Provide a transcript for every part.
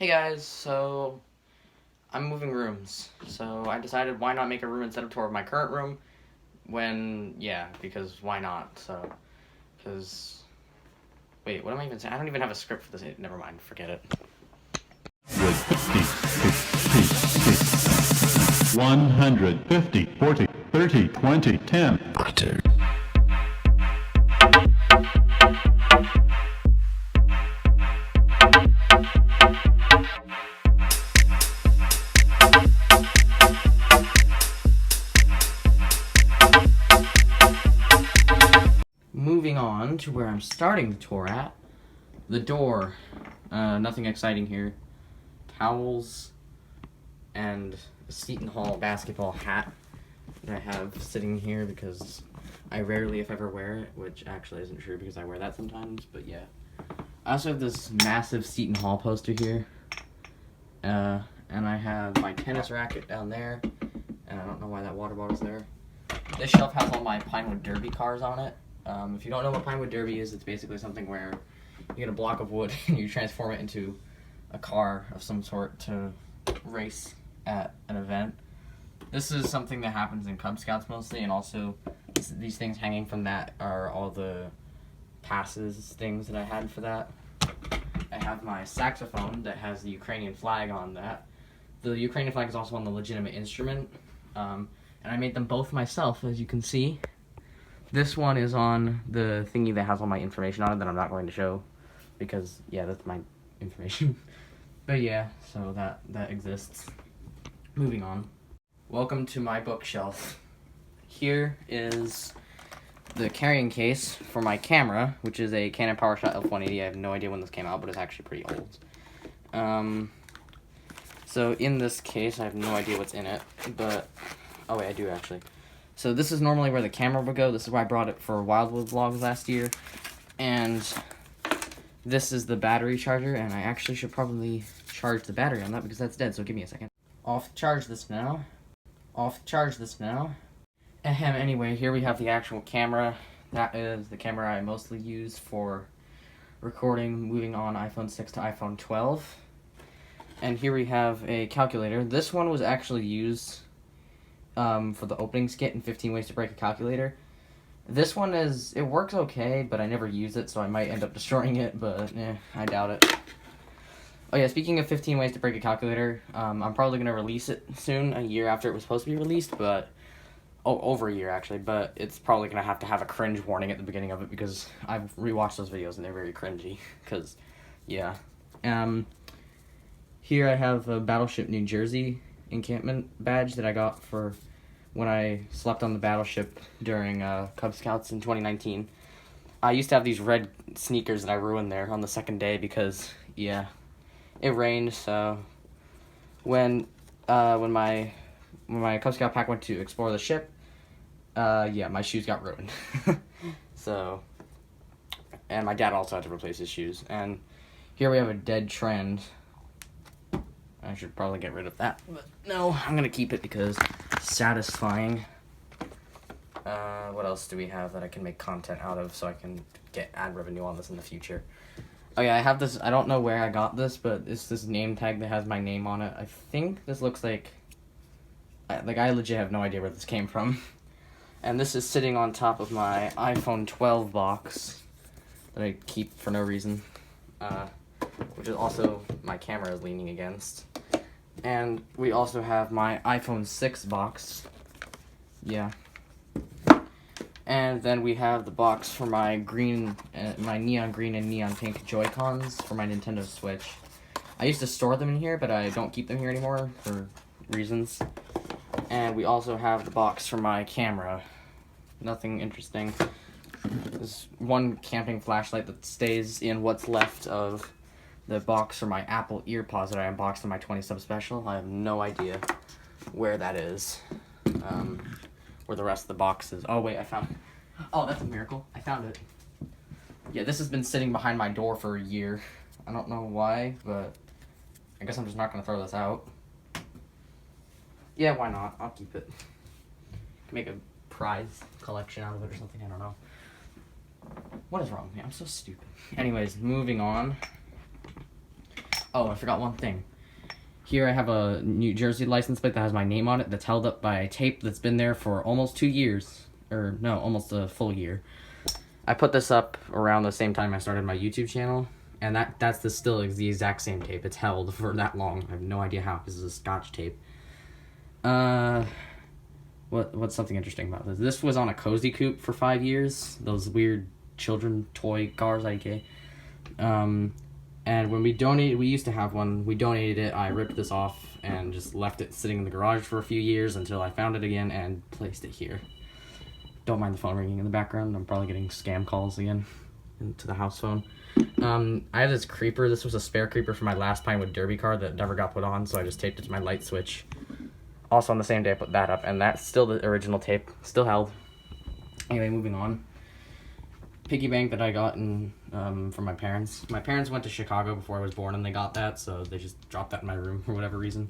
Hey guys, so I'm moving rooms. So I decided why not make a room instead of tour of my current room because why not? Wait, what am I even saying? I don't even have a script for this. Never mind, forget it. 150, 40, 30, 20, 10. Butter. Moving on to where I'm starting the tour at. The door. Nothing exciting here. Towels and a Seton Hall basketball hat that I have sitting here because I rarely, if ever, wear it, which actually isn't true because I wear that sometimes, but yeah. I also have this massive Seton Hall poster here, and I have my tennis racket down there, and I don't know why that water bottle's there. This shelf has all my Pinewood Derby cars on it. If you don't know what Pinewood Derby is, it's basically something where you get a block of wood and you transform it into a car of some sort to race at an event. This is something that happens in Cub Scouts mostly, and also these things hanging from that are all the passes things that I had for that. I have my saxophone that has the Ukrainian flag on that. The Ukrainian flag is also on the legitimate instrument, and I made them both myself, as you can see. This one is on the thingy that has all my information on it that I'm not going to show, because, yeah, that's my information. But yeah, so that exists. Moving on. Welcome to my bookshelf. Here is the carrying case for my camera, which is a Canon PowerShot F180. I have no idea when this came out, but it's actually pretty old. So in this case, I have no idea what's in it, but... Oh wait, I do actually. So this is normally where the camera would go. This is why I brought it for Wildwood Vlogs last year. And this is the battery charger, and I actually should probably charge the battery on that because that's dead, so give me a second. Off charge this now. Anyway, here we have the actual camera. That is the camera I mostly use for recording, moving on iPhone 6 to iPhone 12. And here we have a calculator. This one was actually used for the opening skit in 15 Ways to Break a Calculator. This one it works okay, but I never use it, so I might end up destroying it, but I doubt it. Oh yeah, speaking of 15 Ways to Break a Calculator, I'm probably going to release it soon, a year after it was supposed to be released, but... over a year, actually, but it's probably going to have a cringe warning at the beginning of it, because I've rewatched those videos, and they're very cringy, because, yeah. Here I have a Battleship New Jersey encampment badge that I got for when I slept on the battleship during Cub Scouts in 2019. I used to have these red sneakers that I ruined there on the second day because, yeah, it rained, so when my Cub Scout pack went to explore the ship, my shoes got ruined. So, and my dad also had to replace his shoes. And here we have a dead trend. I should probably get rid of that, but no, I'm gonna keep it because it's satisfying. What else do we have that I can make content out of so I can get ad revenue on this in the future? Oh yeah, I have this, I don't know where I got this, but it's this name tag that has my name on it. I think this looks like I legit have no idea where this came from. And this is sitting on top of my iPhone 12 box that I keep for no reason. Which is also my camera is leaning against. And we also have my iPhone 6 box. Yeah. And then we have the box for my my neon green and neon pink Joy-Cons for my Nintendo Switch. I used to store them in here, but I don't keep them here anymore for reasons. And we also have the box for my camera. Nothing interesting. There's one camping flashlight that stays in what's left of the box for my Apple EarPods that I unboxed in my 20 sub special. I have no idea where that is. Where the rest of the box is. Oh wait, I found it. Oh, that's a miracle. I found it. Yeah, this has been sitting behind my door for a year. I don't know why, but I guess I'm just not going to throw this out. Yeah, why not? I'll keep it. Make a prize collection out of it or something, I don't know. What is wrong with me? I'm so stupid. Anyways, moving on. Oh, I forgot one thing. Here I have a New Jersey license plate that has my name on it that's held up by tape that's been there for almost 2 years. Or, no, almost a full year. I put this up around the same time I started my YouTube channel, and that's the exact same tape. It's held for that long. I have no idea how, because it's a Scotch tape. What's something interesting about this? This was on a Cozy Coupe for 5 years. Those weird children toy cars, IK. And when we used to have one, we donated it, I ripped this off and just left it sitting in the garage for a few years until I found it again and placed it here. Don't mind the phone ringing in the background, I'm probably getting scam calls again into the house phone. I have this creeper, this was a spare creeper from my last Pinewood Derby car that never got put on, so I just taped it to my light switch. Also on the same day I put that up, and that's still the original tape, still held. Anyway, moving on. Piggy bank that I got from my parents. My parents went to Chicago before I was born and they got that, so they just dropped that in my room for whatever reason.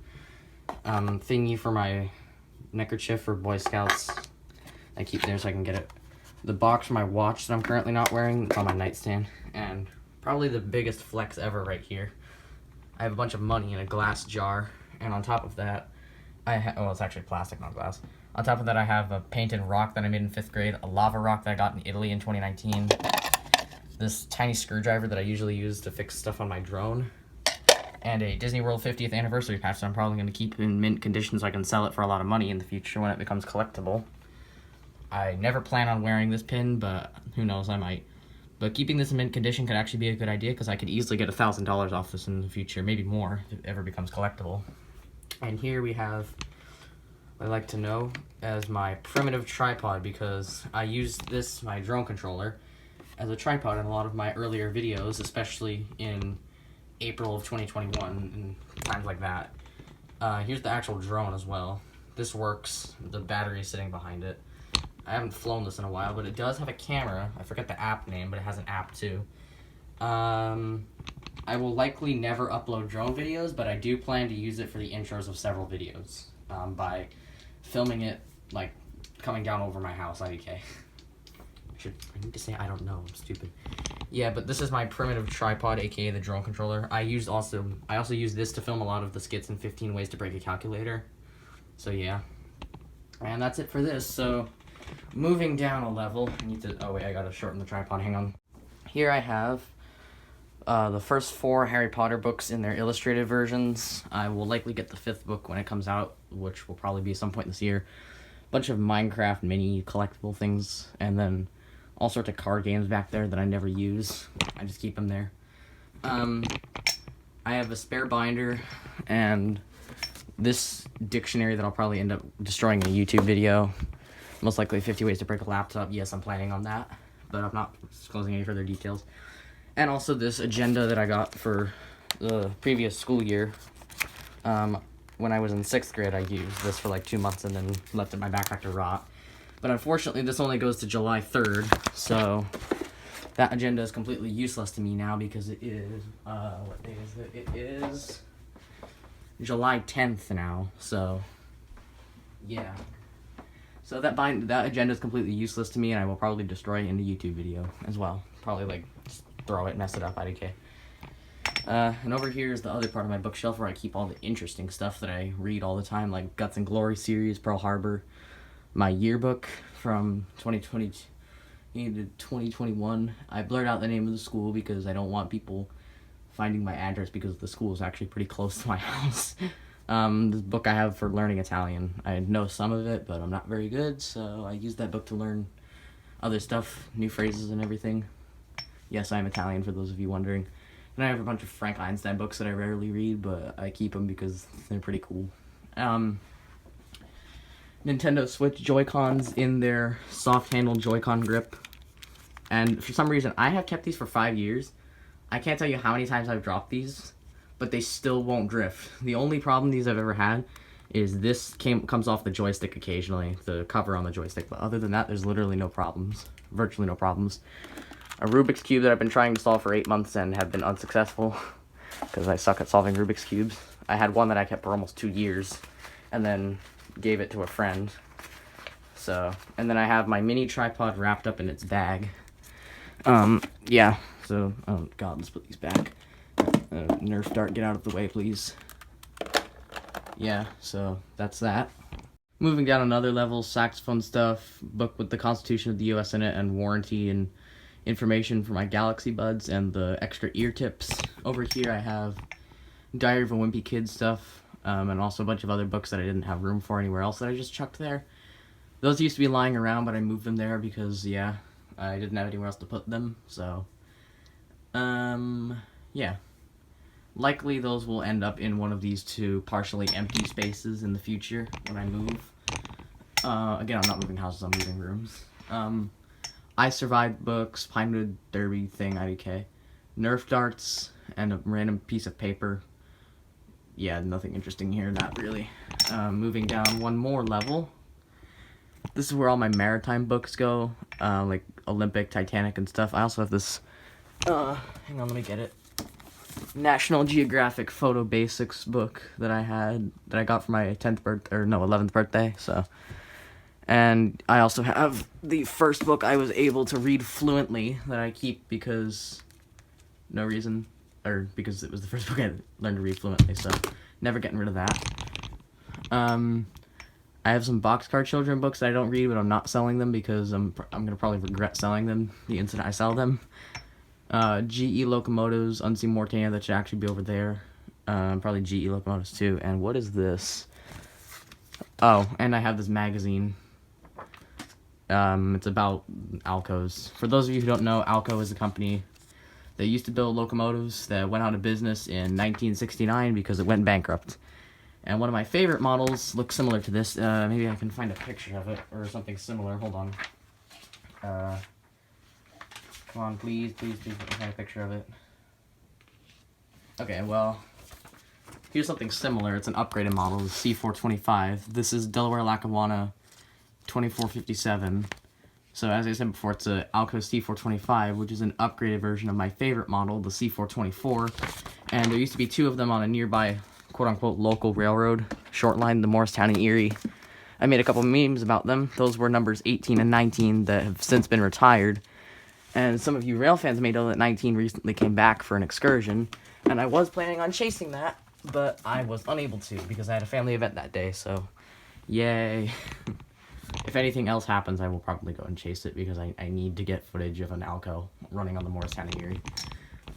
Thingy for my neckerchief for Boy Scouts. I keep there so I can get it. The box for my watch that I'm currently not wearing, it's on my nightstand. And probably the biggest flex ever right here. I have a bunch of money in a glass jar, and on top of that, it's actually plastic, not glass. On top of that, I have a painted rock that I made in 5th grade, a lava rock that I got in Italy in 2019, this tiny screwdriver that I usually use to fix stuff on my drone, and a Disney World 50th anniversary patch that I'm probably going to keep in mint condition so I can sell it for a lot of money in the future when it becomes collectible. I never plan on wearing this pin, but who knows, I might. But keeping this in mint condition could actually be a good idea because I could easily get $1,000 off this in the future, maybe more, if it ever becomes collectible. And here we have I like to know as my primitive tripod because I used this, my drone controller, as a tripod in a lot of my earlier videos, especially in April of 2021 and times like that. Here's the actual drone as well. This works, the battery is sitting behind it. I haven't flown this in a while, but it does have a camera. I forget the app name, but it has an app too. I will likely never upload drone videos, but I do plan to use it for the intros of several videos by filming it, like, coming down over my house, IDK. I need to say I don't know, I'm stupid. Yeah, but this is my primitive tripod, aka the drone controller. I also use this to film a lot of the skits in 15 Ways to Break a Calculator. So yeah. And that's it for this, so moving down a level, I gotta shorten the tripod, hang on. Here I have the first 4 Harry Potter books in their illustrated versions. I will likely get the 5th book when it comes out, which will probably be some point this year. Bunch of Minecraft mini collectible things, and then all sorts of card games back there that I never use. I just keep them there. I have a spare binder, and this dictionary that I'll probably end up destroying in a YouTube video. Most likely 50 Ways to Break a Laptop. Yes, I'm planning on that, but I'm not disclosing any further details. And also this agenda that I got for the previous school year. When I was in 6th grade, I used this for like 2 months and then left it in my backpack to rot. But unfortunately, this only goes to July 3rd, so that agenda is completely useless to me now because it is, what day is it? It is July 10th now, so yeah. So that agenda is completely useless to me, and I will probably destroy it in a YouTube video as well. Probably like just throw it, mess it up, IDK. And over here is the other part of my bookshelf where I keep all the interesting stuff that I read all the time, like Guts and Glory series, Pearl Harbor, my yearbook from 2020 to 2021. I blurred out the name of the school because I don't want people finding my address because the school is actually pretty close to my house. This book I have for learning Italian. I know some of it, but I'm not very good, so I use that book to learn other stuff, new phrases and everything. Yes, I'm Italian, for those of you wondering. And I have a bunch of Frank Einstein books that I rarely read, but I keep them because they're pretty cool. Nintendo Switch Joy-Cons in their soft-handled Joy-Con grip. And for some reason, I have kept these for 5 years. I can't tell you how many times I've dropped these, but they still won't drift. The only problem these I've ever had is this comes off the joystick occasionally, the cover on the joystick, but other than that, there's literally no problems. Virtually no problems. A Rubik's Cube that I've been trying to solve for 8 months and have been unsuccessful, because I suck at solving Rubik's Cubes. I had one that I kept for almost 2 years, and then gave it to a friend. So, and then I have my mini tripod wrapped up in its bag. Yeah, so, oh god, let's put these back. Nerf dart, get out of the way, please. Yeah, so that's that. Moving down another level, saxophone stuff, book with the Constitution of the U.S. in it, and warranty and information for my Galaxy Buds, and the extra ear tips. Over here I have Diary of a Wimpy Kid stuff, and also a bunch of other books that I didn't have room for anywhere else that I just chucked there. Those used to be lying around, but I moved them there because, yeah, I didn't have anywhere else to put them, so, yeah. Likely those will end up in one of these two partially empty spaces in the future when I move. Again, I'm not moving houses, I'm moving rooms. I Survived books, Pinewood Derby thing, IDK. Nerf darts, and a random piece of paper. Yeah, nothing interesting here, not really. Moving down one more level. This is where all my maritime books go, like Olympic, Titanic, and stuff. I also have this, hang on, let me get it. National Geographic Photo Basics book that I got for my 11th birthday, so. And I also have the first book I was able to read fluently that I keep because no reason, or because it was the first book I learned to read fluently, so never getting rid of that. I have some Boxcar Children books that I don't read, but I'm not selling them because I'm gonna probably regret selling them the instant I sell them. GE Locomotives, Unseen Mortania, that should actually be over there. Probably GE Locomotives too. And what is this? Oh, and I have this magazine. It's about Alcos. For those of you who don't know, Alco is a company that used to build locomotives that went out of business in 1969 because it went bankrupt. And one of my favorite models looks similar to this. Maybe I can find a picture of it or something similar. Hold on. Come on, please, let me find a picture of it. Okay, well, here's something similar. It's an upgraded model, the C425. This is Delaware Lackawanna 2457. So as I said before, it's a Alco C425, which is an upgraded version of my favorite model, the C424. And there used to be two of them on a nearby, quote-unquote, local railroad, short line, the Morristown and Erie. I made a couple memes about them. Those were numbers 18 and 19 that have since been retired. And some of you rail fans may know that 19 recently came back for an excursion, and I was planning on chasing that, but I was unable to because I had a family event that day, so yay. If anything else happens, I will probably go and chase it because I need to get footage of an Alco running on the Morristown and Erie.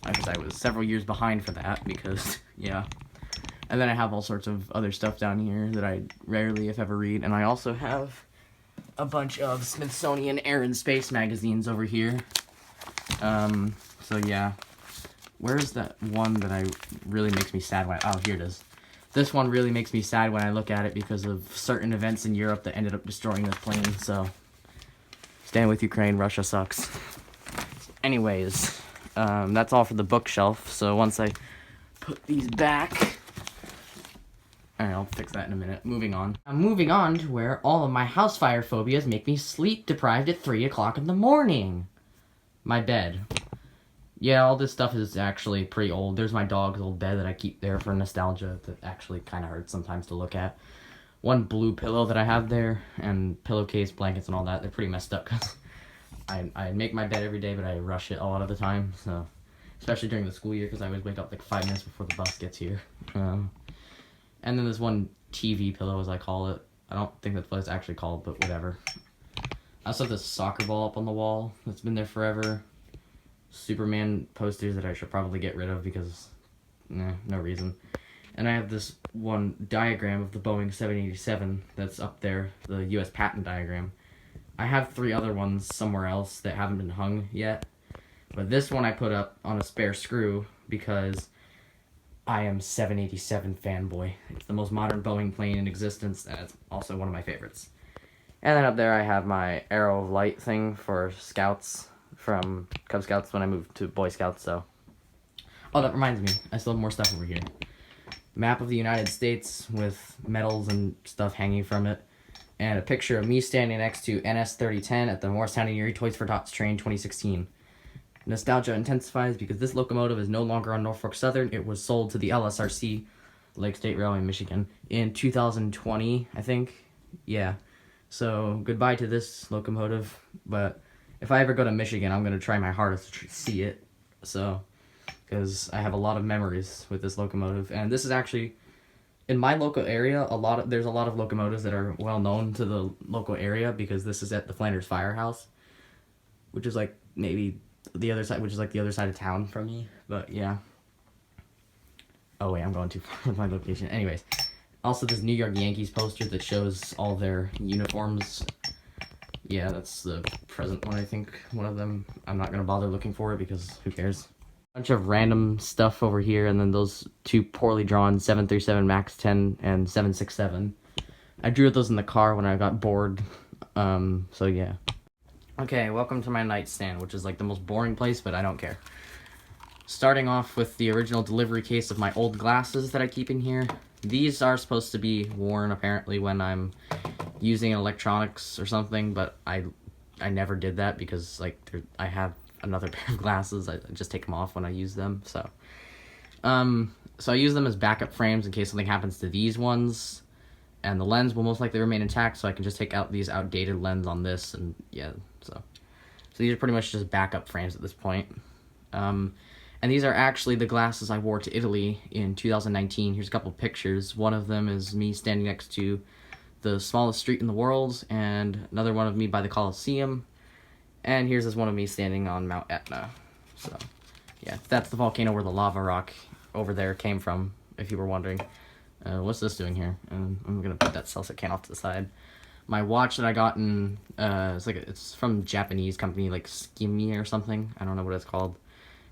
Because I was several years behind for that because, yeah. And then I have all sorts of other stuff down here that I rarely, if ever, read, and I also have a bunch of Smithsonian Air and Space magazines over here. So yeah, where's that one that really makes me sad when oh, here it is. This one really makes me sad when I look at it because of certain events in Europe that ended up destroying this plane, so stand with Ukraine, Russia sucks. Anyways, that's all for the bookshelf, so once I put these back, alright, I'll fix that in a minute. Moving on. I'm moving on to where all of my house fire phobias make me sleep deprived at 3 o'clock in the morning. My bed. Yeah, all this stuff is actually pretty old. There's my dog's old bed that I keep there for nostalgia that actually kind of hurts sometimes to look at. One blue pillow that I have there, and pillowcase, blankets, and all that, they're pretty messed up because I make my bed every day, but I rush it a lot of the time, so especially during the school year because I always wake up like 5 minutes before the bus gets here. And then there's one TV pillow, as I call it. I don't think that's what it's actually called, but whatever. I also have this soccer ball up on the wall that's been there forever. Superman posters that I should probably get rid of because, no reason. And I have this one diagram of the Boeing 787 that's up there, the U.S. patent diagram. I have 3 other ones somewhere else that haven't been hung yet. But this one I put up on a spare screw because I am 787 fanboy. It's the most modern Boeing plane in existence, and it's also one of my favorites. And then up there I have my Arrow of Light thing for Scouts, from Cub Scouts when I moved to Boy Scouts, so. Oh, that reminds me, I still have more stuff over here. Map of the United States with medals and stuff hanging from it, and a picture of me standing next to NS-3010 at the Morristown and Erie Toys for Tots train 2016. Nostalgia intensifies because this locomotive is no longer on Norfolk Southern. It was sold to the LSRC, Lake State Railway, Michigan, in 2020, I think. Yeah. So, goodbye to this locomotive, but if I ever go to Michigan, I'm going to try my hardest to see it. So, because I have a lot of memories with this locomotive. And this is actually, in my local area, there's a lot of locomotives that are well known to the local area, because this is at the Flanders Firehouse, which is like maybe the other side, which is like the other side of town from me. But yeah. Oh wait, I'm going too far with my location. Anyways, also this New York Yankees poster that shows all their uniforms. Yeah, that's the present one, I think. One of them. I'm not gonna bother looking for it because who cares? Bunch of random stuff over here, and then those two poorly drawn 737 MAX 10 and 767. I drew those in the car when I got bored. So yeah. Okay, welcome to my nightstand, which is like the most boring place, but I don't care. Starting off with the original delivery case of my old glasses that I keep in here. These are supposed to be worn, apparently, when I'm using electronics or something, but I never did that because, like, I have another pair of glasses. I just take them off when I use them, so. So I use them as backup frames in case something happens to these ones, and the lens will most likely remain intact, so I can just take out these outdated lens on this, and yeah, so these are pretty much just backup frames at this point. And these are actually the glasses I wore to Italy in 2019. Here's a couple pictures. One of them is me standing next to the smallest street in the world, and another one of me by the Colosseum. And here's this one of me standing on Mount Etna. So, yeah, that's the volcano where the lava rock over there came from, if you were wondering. What's this doing here? I'm gonna put that seltzer can off to the side. My watch that I got in, it's from a Japanese company, like Skimi or something. I don't know what it's called,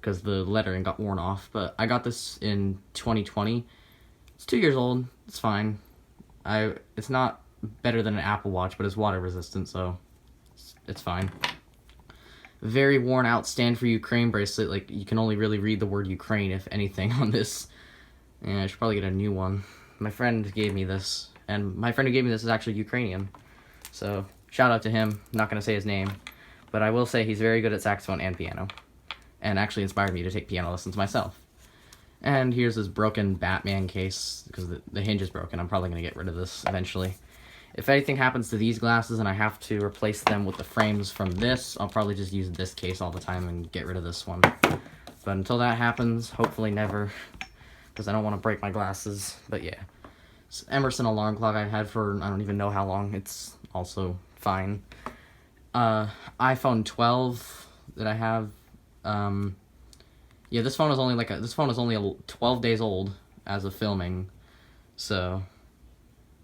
because the lettering got worn off, but I got this in 2020. It's 2 years old. It's fine. It's not better than an Apple Watch, but it's water resistant, so it's fine. Very worn out Stand for Ukraine bracelet. Like, you can only really read the word Ukraine, if anything, on this. Yeah, I should probably get a new one. My friend gave me this, and my friend who gave me this is actually Ukrainian. So, shout out to him. I'm not going to say his name, but I will say he's very good at saxophone and piano, and actually inspired me to take piano lessons myself. And here's this broken Batman case, because the hinge is broken. I'm probably going to get rid of this eventually. If anything happens to these glasses and I have to replace them with the frames from this, I'll probably just use this case all the time and get rid of this one. But until that happens, hopefully never, because I don't want to break my glasses. But yeah, it's Emerson alarm clock I've had for I don't even know how long. It's also fine. iPhone 12 that I have. Yeah, this phone is only 12 days old as of filming, so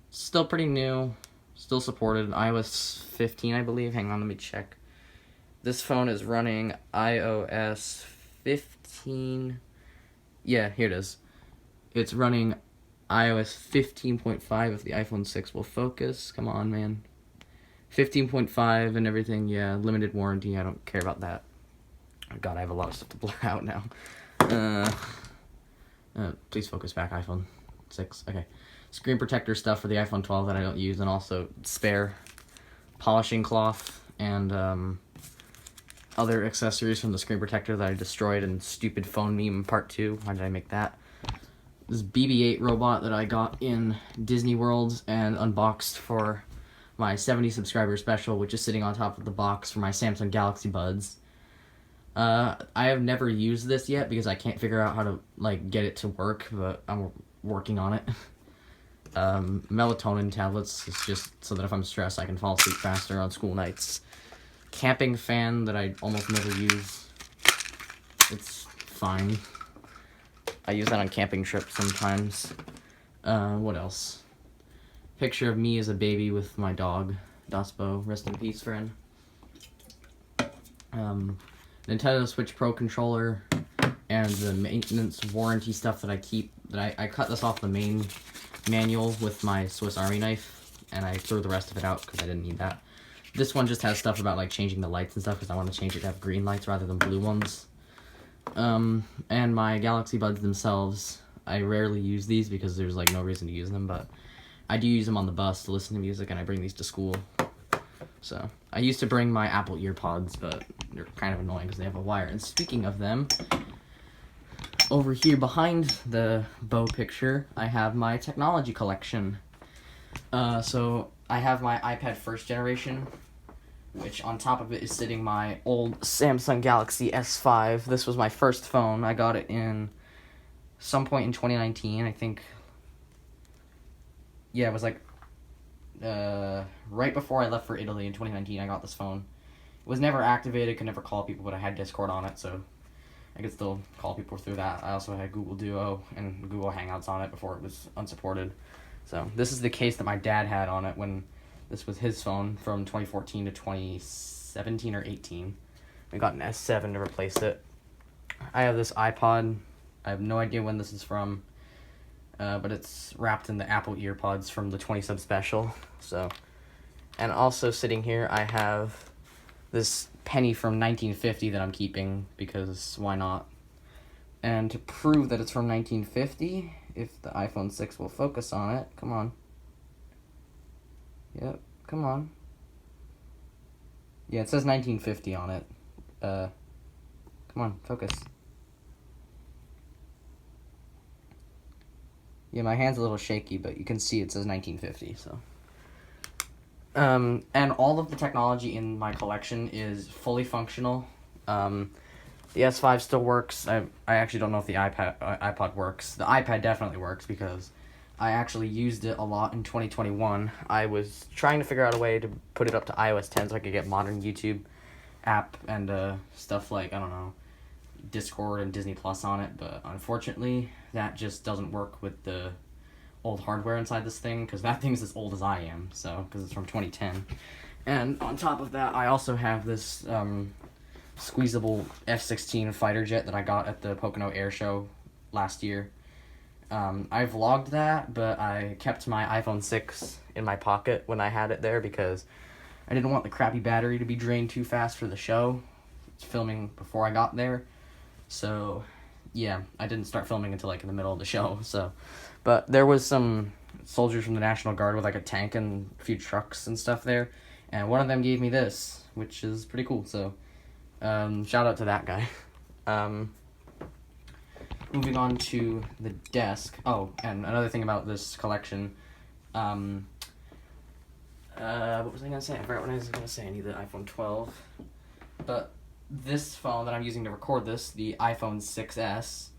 still pretty new, still supported. iOS 15, I believe. Hang on, let me check. This phone is running iOS 15. Yeah, here it is. It's running iOS 15.5 if the iPhone 6 will focus. Come on, man. 15.5 and everything, yeah, limited warranty. I don't care about that. Oh God, I have a lot of stuff to blur out now. Please focus back, iPhone 6. Okay. Screen protector stuff for the iPhone 12 that I don't use, and also spare polishing cloth and other accessories from the screen protector that I destroyed in Stupid Phone Meme Part 2. Why did I make that? This BB-8 robot that I got in Disney World and unboxed for my 70 subscriber special, which is sitting on top of the box for my Samsung Galaxy Buds. I have never used this yet because I can't figure out how to, like, get it to work, but I'm working on it. Melatonin tablets is just so that if I'm stressed I can fall asleep faster on school nights. Camping fan that I almost never use. It's fine. I use that on camping trips sometimes. What else? Picture of me as a baby with my dog, Daspo. Rest in peace, friend. Nintendo Switch Pro controller, and the maintenance warranty stuff that I keep. I cut this off the main manual with my Swiss Army knife, and I threw the rest of it out because I didn't need that. This one just has stuff about, like, changing the lights and stuff because I want to change it to have green lights rather than blue ones. And my Galaxy Buds themselves, I rarely use these because there's, like, no reason to use them, but I do use them on the bus to listen to music, and I bring these to school. So, I used to bring my Apple EarPods, but they're kind of annoying because they have a wire. And speaking of them, over here behind the bow picture, I have my technology collection. So, I have my iPad first generation, which on top of it is sitting my old Samsung Galaxy S5. This was my first phone. I got it in some point in 2019, I think. Yeah, it was like right before I left for Italy in 2019, I got this phone. It was never activated, could never call people, but I had Discord on it, so I could still call people through that. I also had Google Duo and Google Hangouts on it before it was unsupported. So this is the case that my dad had on it when this was his phone from 2014 to 2017 or 18. We got an S7 to replace it. I have this iPod. I have no idea when this is from. But it's wrapped in the Apple EarPods from the 20 sub special. So, and also sitting here, I have this penny from 1950 that I'm keeping because why not? And to prove that it's from 1950, if the iPhone 6 will focus on it, come on. Yep, come on. Yeah, it says 1950 on it. Come on, focus. Yeah, my hand's a little shaky, but you can see it says 1950, so. And all of the technology in my collection is fully functional. The S5 still works. I actually don't know if the iPod works. The iPad definitely works because I actually used it a lot in 2021. I was trying to figure out a way to put it up to iOS 10 so I could get modern YouTube app and stuff like, I don't know, Discord and Disney Plus on it, but unfortunately that just doesn't work with the old hardware inside this thing, because that thing's as old as I am, so, because it's from 2010. And on top of that, I also have this squeezable F-16 fighter jet that I got at the Pocono Air Show last year. I vlogged that, but I kept my iPhone 6 in my pocket when I had it there because I didn't want the crappy battery to be drained too fast for the show. It's filming before I got there. So, yeah, I didn't start filming until, like, in the middle of the show, so. But there was some soldiers from the National Guard with, like, a tank and a few trucks and stuff there, and one of them gave me this, which is pretty cool, so, shout out to that guy. Moving on to the desk. Oh, and another thing about this collection, what was I gonna say? I forgot what I was gonna say. I need the iPhone 12, but this phone that I'm using to record this, the iPhone 6S,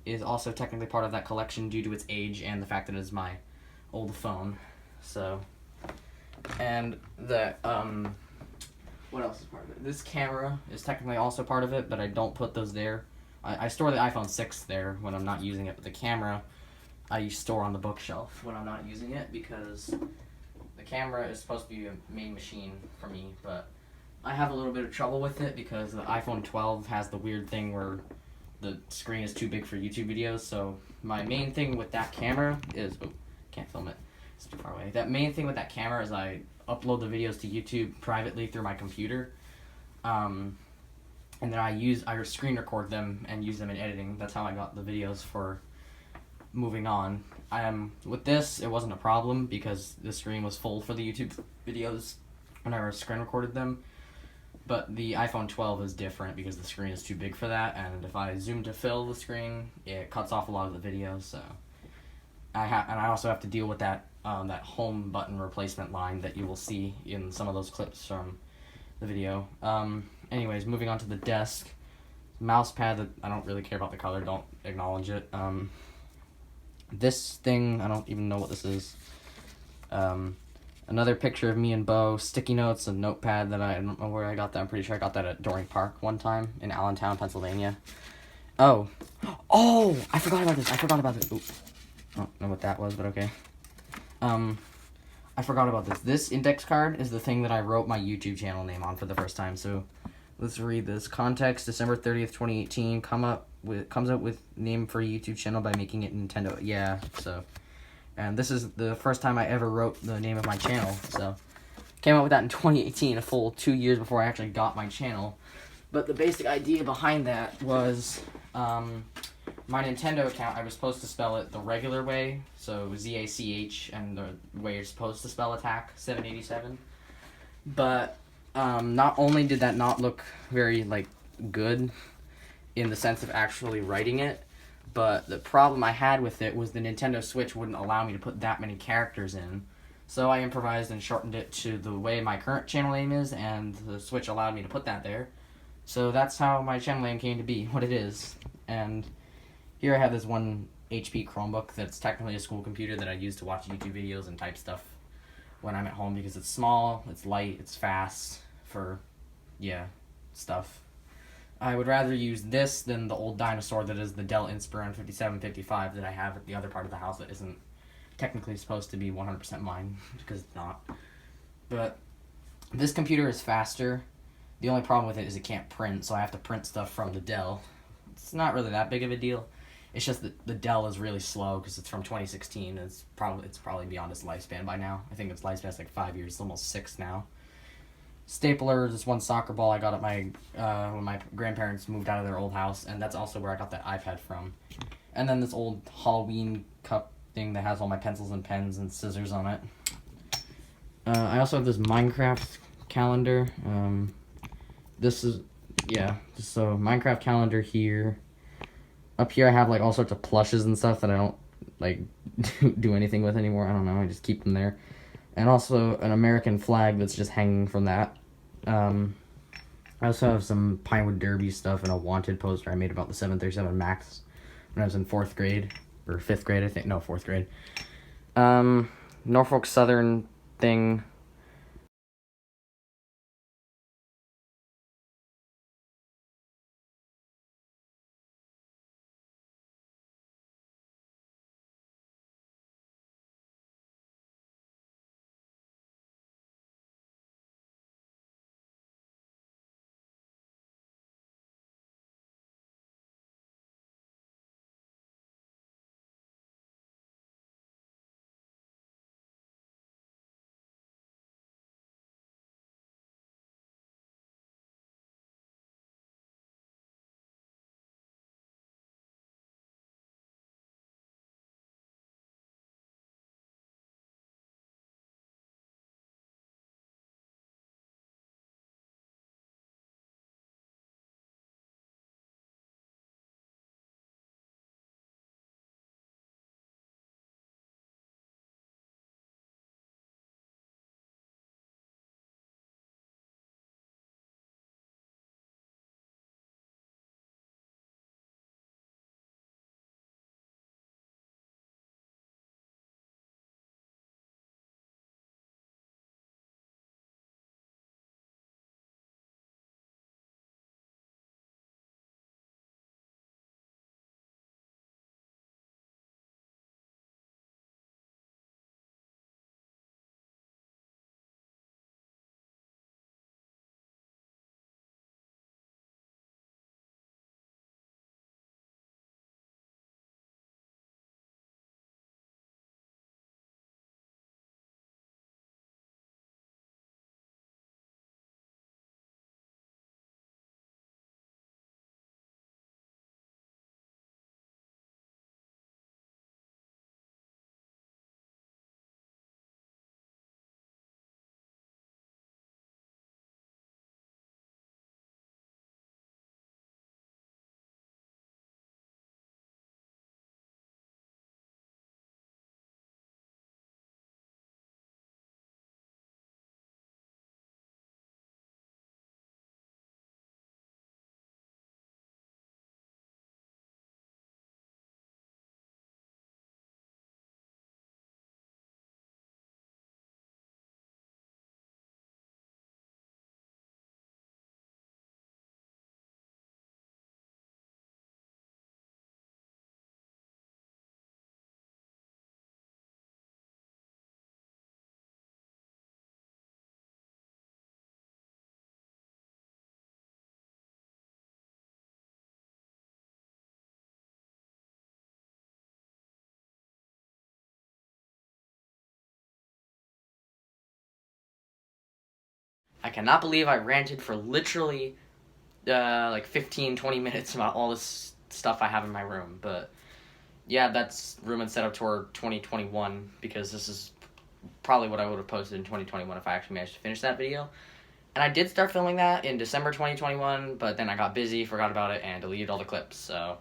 is also technically part of that collection due to its age and the fact that it is my old phone. So, and the, what else is part of it? This camera is technically also part of it, but I don't put those there. I store the iPhone 6 there when I'm not using it, but the camera I store on the bookshelf when I'm not using it because the camera is supposed to be a main machine for me, but I have a little bit of trouble with it because the iPhone 12 has the weird thing where the screen is too big for YouTube videos, so my main thing with that camera is, oh, can't film it, it's too far away. That main thing with that camera is I upload the videos to YouTube privately through my computer, and then I screen record them and use them in editing. That's how I got the videos for moving on. With this, it wasn't a problem because the screen was full for the YouTube videos whenever I screen recorded them. But the iPhone 12 is different because the screen is too big for that, and if I zoom to fill the screen, it cuts off a lot of the videos. So I also have to deal with that that home button replacement line that you will see in some of those clips from the video. Anyways, moving on to the desk. Mouse pad that I don't really care about the color, don't acknowledge it. This thing, I don't even know what this is. Another picture of me and Bo, sticky notes, a notepad that I don't know where I got that. I'm pretty sure I got that at Doring Park one time in Allentown, Pennsylvania. Oh, I forgot about this. Ooh. I don't know what that was, but okay. I forgot about this. This index card is the thing that I wrote my YouTube channel name on for the first time, so let's read this. Context, December 30th, 2018, comes up with name for a YouTube channel by making it Nintendo. Yeah, so, and this is the first time I ever wrote the name of my channel, so, came up with that in 2018, a full 2 years before I actually got my channel. But the basic idea behind that was, my Nintendo account, I was supposed to spell it the regular way, so Z-A-C-H, and the way you're supposed to spell attack, 787. But, not only did that not look very, like, good in the sense of actually writing it, but the problem I had with it was the Nintendo Switch wouldn't allow me to put that many characters in. So I improvised and shortened it to the way my current channel name is, and the Switch allowed me to put that there. So that's how my channel name came to be, what it is. And here I have this 1 HP Chromebook that's technically a school computer that I use to watch YouTube videos and type stuff when I'm at home because it's small, it's light, it's fast for, stuff. I would rather use this than the old dinosaur that is the Dell Inspiron 5755 that I have at the other part of the house that isn't technically supposed to be 100% mine, because it's not. But this computer is faster. The only problem with it is it can't print, so I have to print stuff from the Dell. It's not really that big of a deal. It's just that the Dell is really slow because it's from 2016. It's probably beyond its lifespan by now. I think its lifespan is like 5 years. It's almost 6 now. Stapler, this one soccer ball I got at my when my grandparents moved out of their old house, and that's also where I got that iPad from. And then this old Halloween cup thing that has all my pencils and pens and scissors on it. I also have this Minecraft calendar. So Minecraft calendar here. Up here I have like all sorts of plushes and stuff that I don't like do anything with anymore. I don't know, I just keep them there. And also an American flag that's just hanging from that. I also have some Pinewood Derby stuff and a wanted poster I made about the 737 MAX when I was in 4th grade. Or 5th grade, I think. No, 4th grade. Norfolk Southern thing. I cannot believe I ranted for literally like 15-20 minutes about all this stuff I have in my room. But yeah, that's Room and Setup Tour 2021, because this is probably what I would have posted in 2021 if I actually managed to finish that video. And I did start filming that in December 2021, but then I got busy, forgot about it, and deleted all the clips. So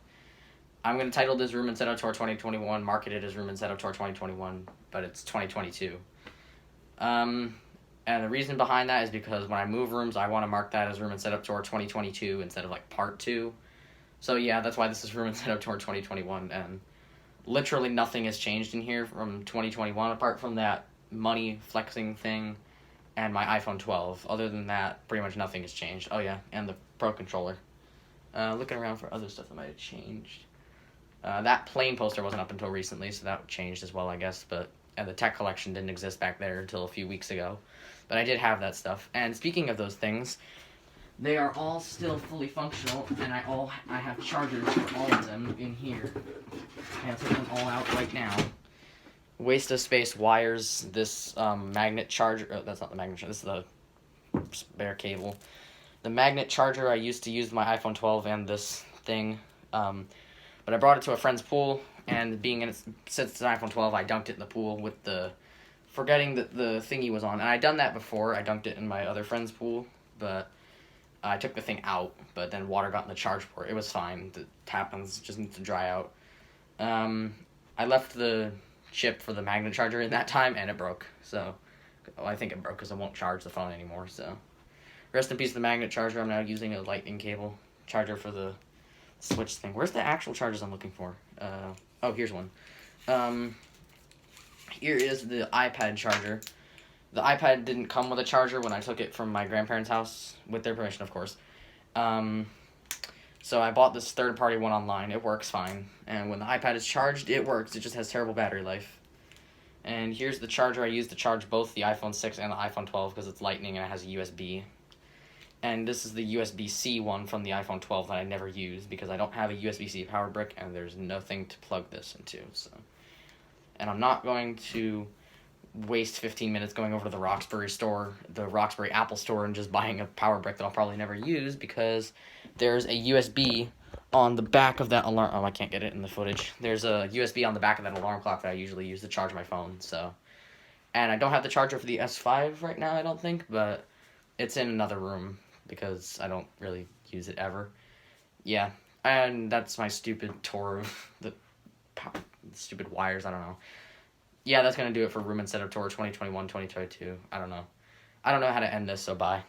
I'm going to title this Room and Setup Tour 2021, market it as Room and Setup Tour 2021, but it's 2022. And the reason behind that is because when I move rooms, I want to mark that as room and setup tour 2022 instead of like part 2. So yeah, that's why this is room and setup tour 2021, and literally nothing has changed in here from 2021 apart from that money flexing thing and my iPhone 12. Other than that, pretty much nothing has changed. Oh yeah, and the Pro Controller. Looking around for other stuff that might have changed. That plane poster wasn't up until recently, so that changed as well, I guess. But and the tech collection didn't exist back there until a few weeks ago. But I did have that stuff. And speaking of those things, they are all still fully functional, and I have chargers for all of them in here. And I'll take them all out right now. Waste of space wires, this magnet charger. Oh, that's not the magnet charger. This is the spare cable. The magnet charger I used to use my iPhone 12 and this thing. But I brought it to a friend's pool, and since it's an iPhone 12, I dunked it in the pool with forgetting that the thingy was on. And I'd done that before. I dunked it in my other friend's pool, but I took the thing out, but then water got in the charge port. It was fine. The tap-ons just need to dry out. I left the chip for the magnet charger in that time, and it broke. So, I think it broke because it won't charge the phone anymore, so. Rest in peace, the magnet charger. I'm now using a lightning cable charger for the switch thing. Where's the actual chargers I'm looking for? Oh, here's one. Here is the iPad charger. The iPad didn't come with a charger when I took it from my grandparents' house, with their permission, of course. So I bought this third-party one online. It works fine. And when the iPad is charged, it works. It just has terrible battery life. And here's the charger I use to charge both the iPhone 6 and the iPhone 12 because it's lightning and it has a USB. And this is the USB-C one from the iPhone 12 that I never use because I don't have a USB-C power brick and there's nothing to plug this into. So, and I'm not going to waste 15 minutes going over to the Roxbury store, the Roxbury Apple store, and just buying a power brick that I'll probably never use because there's a USB on the back of that alarm. Oh, I can't get it in the footage. There's a USB on the back of that alarm clock that I usually use to charge my phone. So, and I don't have the charger for the S5 right now, I don't think, but it's in another room because I don't really use it ever. Yeah, and that's my stupid tour of the stupid wires. I don't know. Yeah, that's going to do it for Room and Setup Tour 2021-2022. I don't know how to end this, so bye.